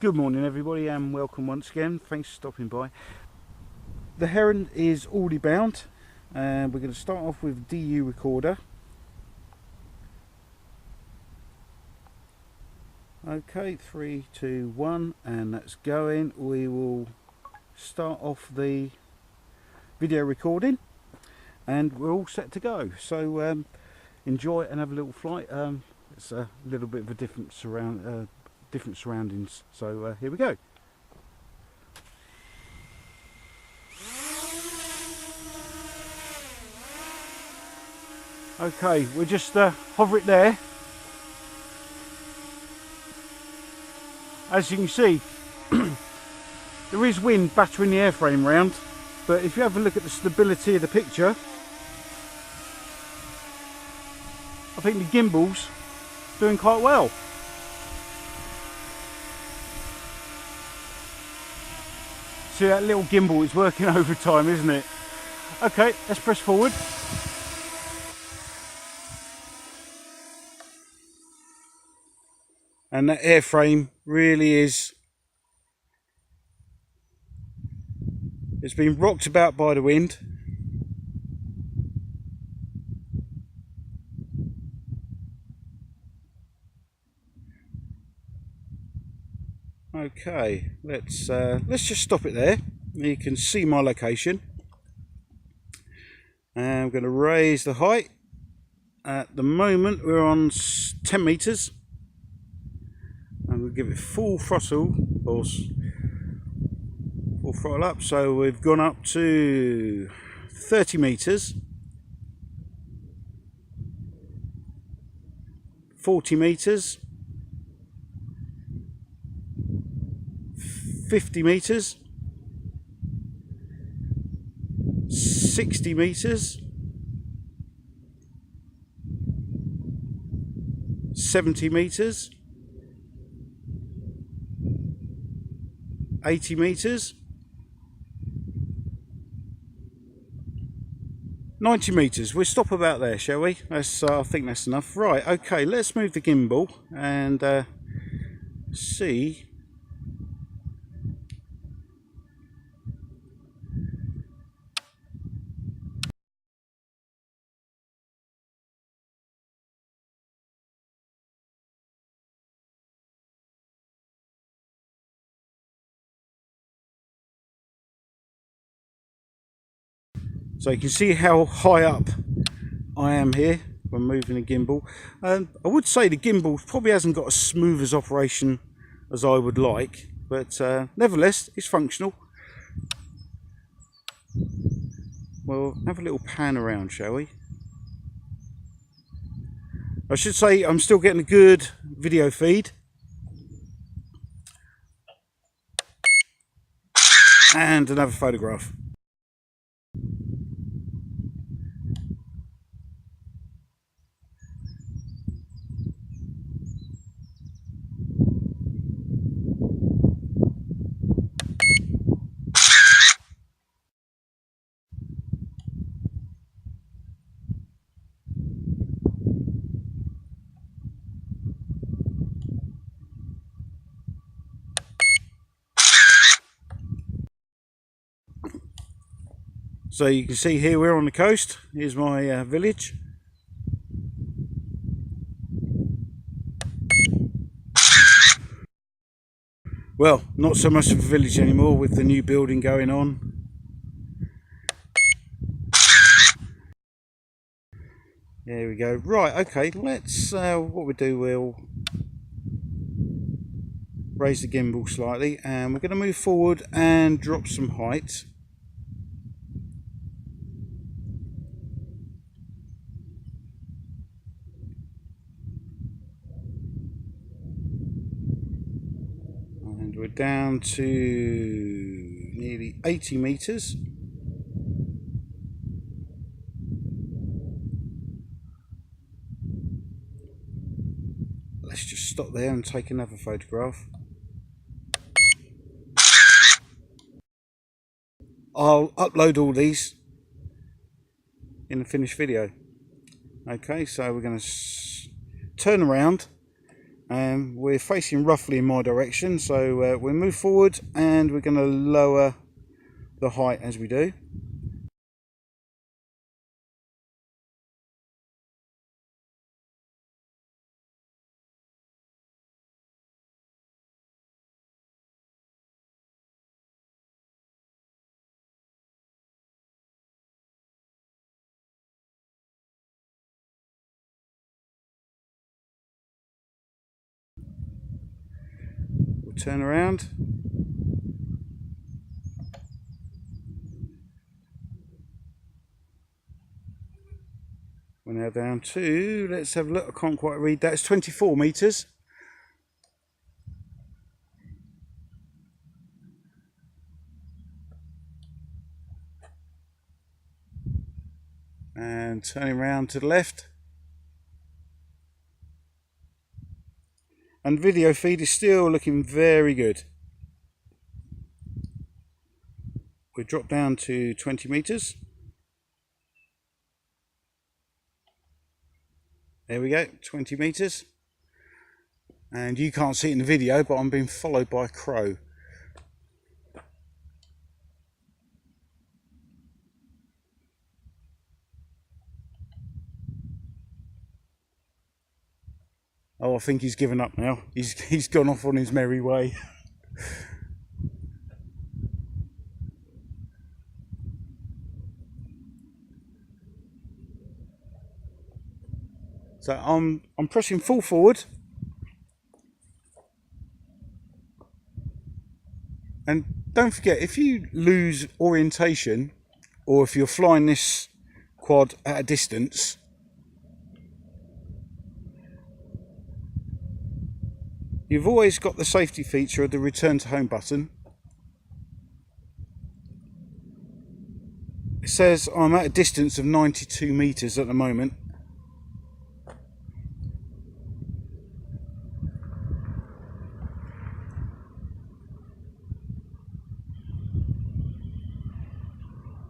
Good morning everybody and welcome once again. Thanks for stopping by. The Heron is already bound and we're going to start off with DU recorder. Okay, 3, 2, 1 and that's going. We will start off the video recording and we're all set to go. So enjoy and have a little flight. It's a little bit of a different surroundings, so here we go. Okay, we'll just hover it there. As you can see, there is wind battering the airframe round, but if you have a look at the stability of the picture, I think the gimbal's doing quite well. See, that little gimbal is working overtime, isn't it? Okay, let's press forward. And that airframe really is, it's been rocked about by the wind. Okay, let's just stop it there. You can see my location. And I'm going to raise the height. At the moment we're on 10 meters. And we'll give it full throttle, or full throttle up. So we've gone up to 30 meters, 40 meters, 50 meters, 60 meters, 70 meters, 80 meters, 90 meters. We'll stop about there, shall we? That's, I think that's enough. Right, okay, let's move the gimbal and see. So you can see how high up I am here when moving the gimbal. I would say the gimbal probably hasn't got as smooth as operation as I would like, but nevertheless it's functional. We'll have a little pan around, shall we? I should say I'm still getting a good video feed. And another photograph. So you can see here we're on the coast. Here's my village. Well, not so much of a village anymore with the new building going on. There we go. Right, okay, let's, what we do, we'll raise the gimbal slightly and we're going to move forward and drop some height. And we're down to nearly 80 meters. Let's just stop there and take another photograph. I'll upload all these in the finished video. Okay, so we're going to turn around and we're facing roughly in my direction, so we'll move forward and we're going to lower the height as we do. We'll turn around. We're now down to, let's have a look, I can't quite read that, it's 24 metres. And turning around to the left. And video feed is still looking very good. We drop down to 20 metres. There we go, 20 metres. And you can't see it in the video, but I'm being followed by a crow. Oh, I think he's given up now. He's gone off on his merry way. So I'm pressing full forward. And don't forget, if you lose orientation, or if you're flying this quad at a distance, you've always got the safety feature of the return to home button. It says I'm at a distance of 92 metres at the moment.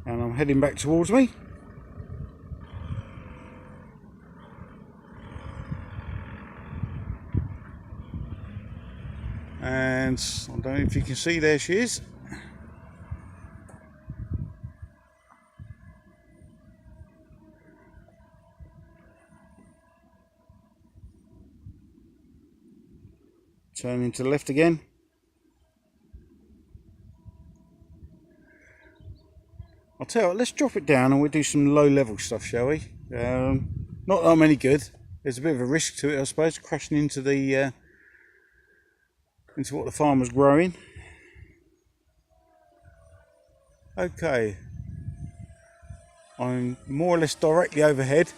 And I'm heading back towards me. And I don't know if you can see, there she is. Turning to the left again. I'll tell you what, let's drop it down and we'll do some low level stuff, shall we? Not that I'm any good. There's a bit of a risk to it, I suppose, crashing into the into what the farm was growing. Okay, I'm more or less directly overhead,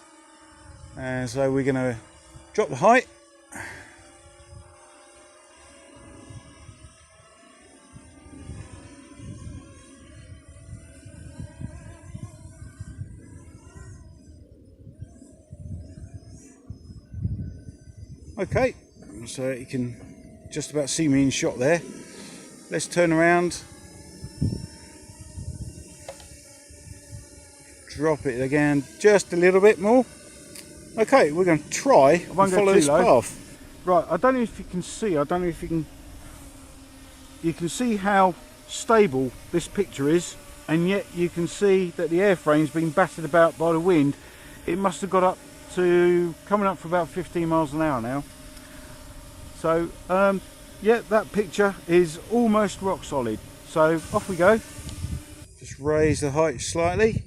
and so we're going to drop the height. Okay, so you can just about see me in shot there. Let's turn around, drop it again just a little bit more. Okay, we're going to try and follow this path. Right, I don't know if you can see, I don't know if you can see how stable this picture is, and yet you can see that the airframe's been battered about by the wind. It must have got up to, coming up for about 15 miles an hour now. So yeah, that picture is almost rock solid. So off we go. Just raise the height slightly.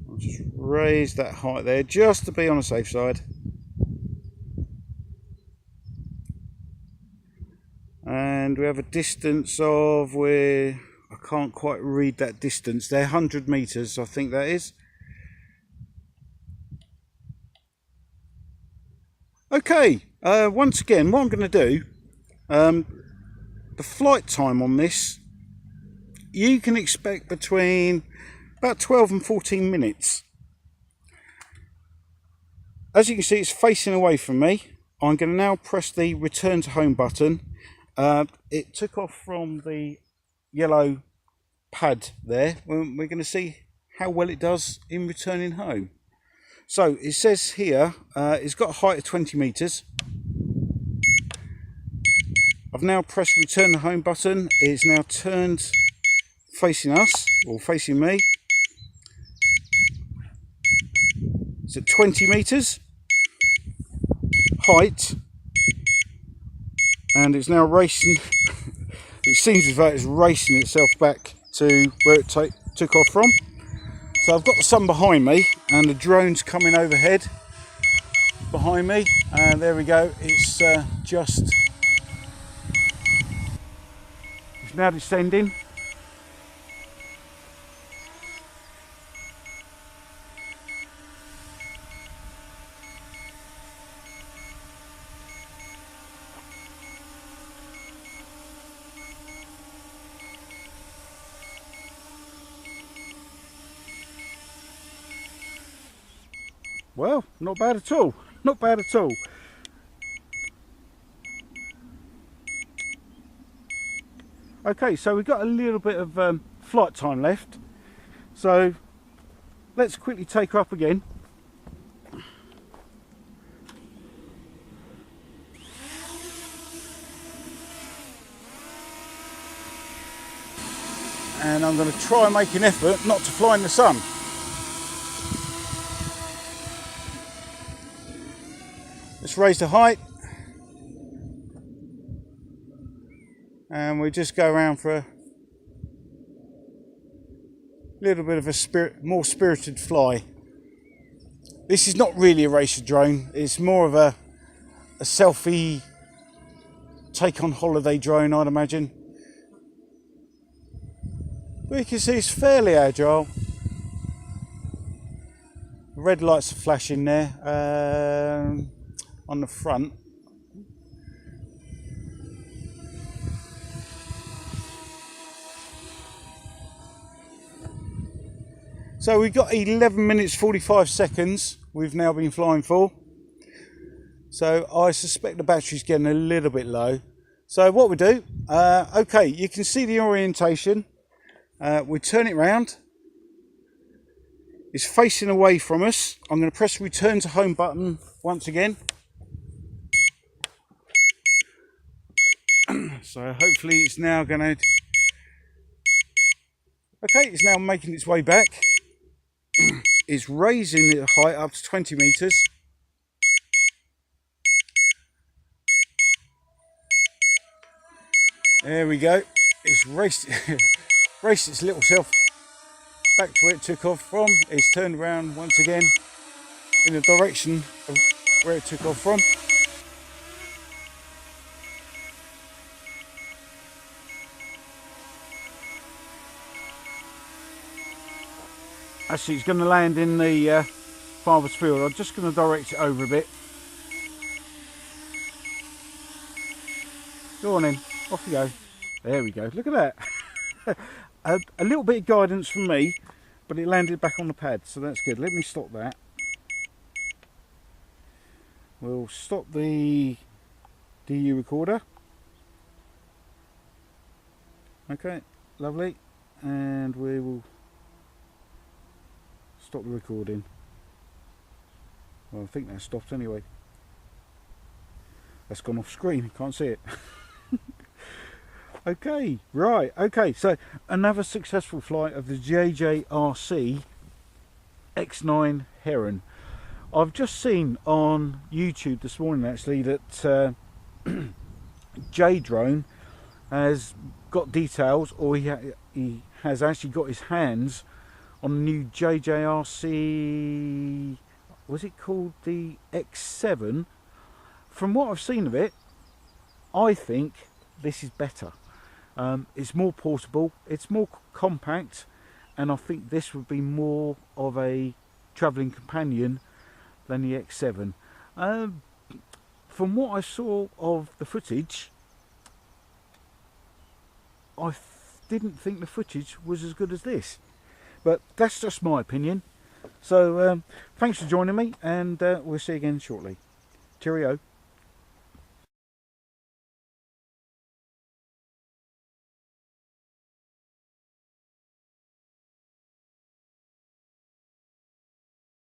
I'll just raise that height there just to be on the safe side. And we have a distance of, where I can't quite read that distance. They're 100 metres, I think that is. Okay, once again, what I'm going to do, the flight time on this, you can expect between about 12 and 14 minutes. As you can see, it's facing away from me. I'm going to now press the return to home button. It took off from the yellow pad there, we're going to see how well it does in returning home. So it says here it's got a height of 20 meters. I've now pressed return the home button. It's now turned facing us, or facing me. It's at 20 meters height, and it's now racing. It seems as though it's racing itself back to where it took off from. So I've got the sun behind me and the drone's coming overhead behind me, and there we go. It's now descending. Well, not bad at all. Not bad at all. Okay, so we've got a little bit of flight time left. So let's quickly take her up again. And I'm going to try and make an effort not to fly in the sun. Let's raise the height, and we just go around for a little bit of a more spirited fly. This is not really a racer drone, it's more of a selfie take on holiday drone, I'd imagine. But you can see it's fairly agile. Red lights are flashing there. On the front. So we've got 11 minutes 45 seconds we've now been flying for. So I suspect the battery's getting a little bit low. So what we do, okay, you can see the orientation. We turn it round. It's facing away from us. I'm going to press return to home button once again. So hopefully it's now going to... Okay, it's now making its way back. It's raising the height up to 20 meters. There we go. It's raced its little self back to where it took off from. It's turned around once again in the direction of where it took off from. Actually, it's going to land in the farthest field. I'm just going to direct it over a bit. Go on in, off you go. There we go, look at that. a little bit of guidance from me, but it landed back on the pad, so that's good. Let me stop that. We'll stop the DU recorder. Okay, lovely. And we will stop the recording. Well, I think that stopped anyway. That's gone off screen, can't see it. Okay, right, okay, so another successful flight of the JJRC X9 Heron. I've just seen on YouTube this morning actually that J-Drone has got details, or he has actually got his hands on the new JJRC, was it called the X7? From what I've seen of it, I think this is better. It's more portable, it's more compact, and I think this would be more of a travelling companion than the X7. From what I saw of the footage, I didn't think the footage was as good as this. But that's just my opinion. So thanks for joining me, and we'll see you again shortly. Cheerio.